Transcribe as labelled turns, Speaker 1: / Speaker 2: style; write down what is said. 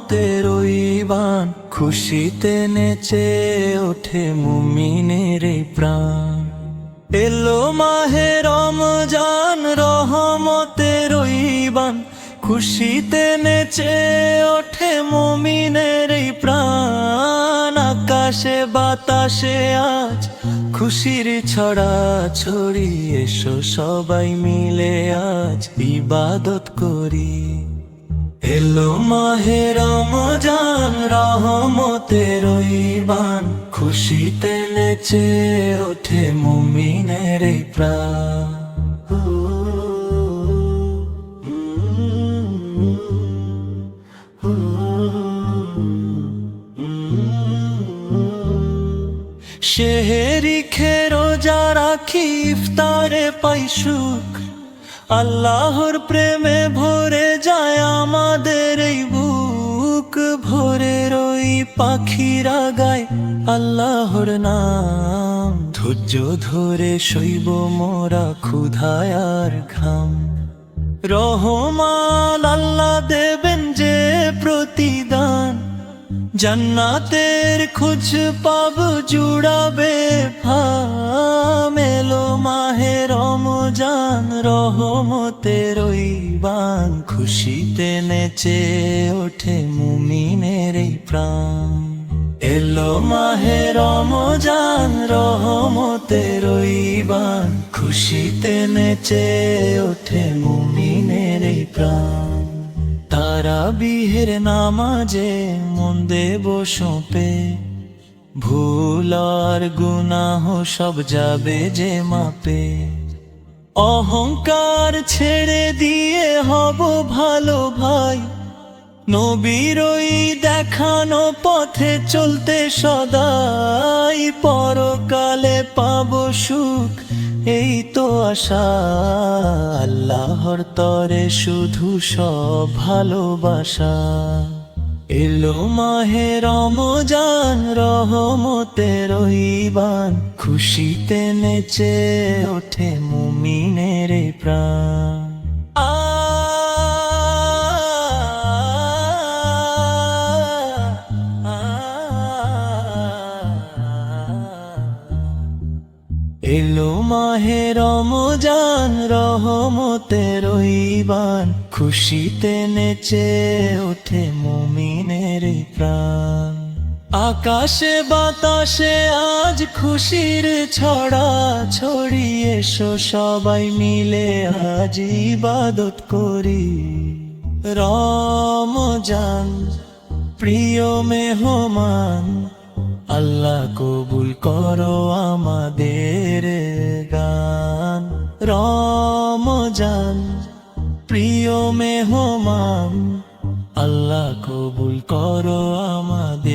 Speaker 1: রহমতের ঈবান, খুশিতে নেচে ওঠে মুমিনের এই প্রাণ। এলো মাহে রমজান, রহমতের ঈবান, খুশিতে নেচে ওঠে মুমিনের এই প্রাণ। আকাশে বাতাসে আজ খুশির ছড়া ছড়ি, এসো সবাই মিলে আজ ইবাদত করি। এলো মাহে রমজান, রহমতের ঈবান, খুশিতে নেচে ওঠে মুমিনের এই প্রাণ। সেহেরি খেয়ে রোজা রাখি, ইফতারে পাই সুখ, আল্লাহর প্রেমে ভরে যায় আমাদের এই বুক। ভোরের ওই পাখিরা গায় আল্লাহর নাম, ধৈর্য ধরে সইব মোরা ক্ষুধায় আর ঘাম। রহমান আল্লাহ দেবেন যে প্রতিদান, জান্নাতের খোঁজ পাব জুড়াবে ফাম। এলো মাহে রমজান, রহমতের ঈবান, খুশিতে নেচে ওঠে মুমিনের এই প্রাণ। এলো মাহে রমজান, রহমতের ঈবান, খুশিতে নেচে ওঠে মুমিনের এই প্রাণ। তারাবিহের নামাজে মন দেব সঁপে, ভুল আর গুনাহ সব যাবে যে মাপে। অহংকার ছেড়ে দিয়ে হব ভালো ভাই, নবীর ওই দেখানো পথে চলতে সদাই। পরকালে পাব সুখ এই তো আশা, আল্লাহর তরে শুধু সব ভালোবাসা। এলো মাহে রমজান, রহমতের ঈবান, খুশিতে নেচে ওঠে মুমিনের এই প্রাণ। এলো মাহে রমজান, রহমতের ঈবান, খুশিতে নেচে ওঠে মুমিনের এই প্রাণ। আকাশে বাতাসে আজ খুশির ছড়া ছড়ি, এসো সবাই মিলে আজ ইবাদত করি। রমজান প্রিয় মেহমান, আল্লাহ কবুল করো আমাদের গান। রমজান প্রিয় মেহমান, আল্লাহ কবুল করো আমাদের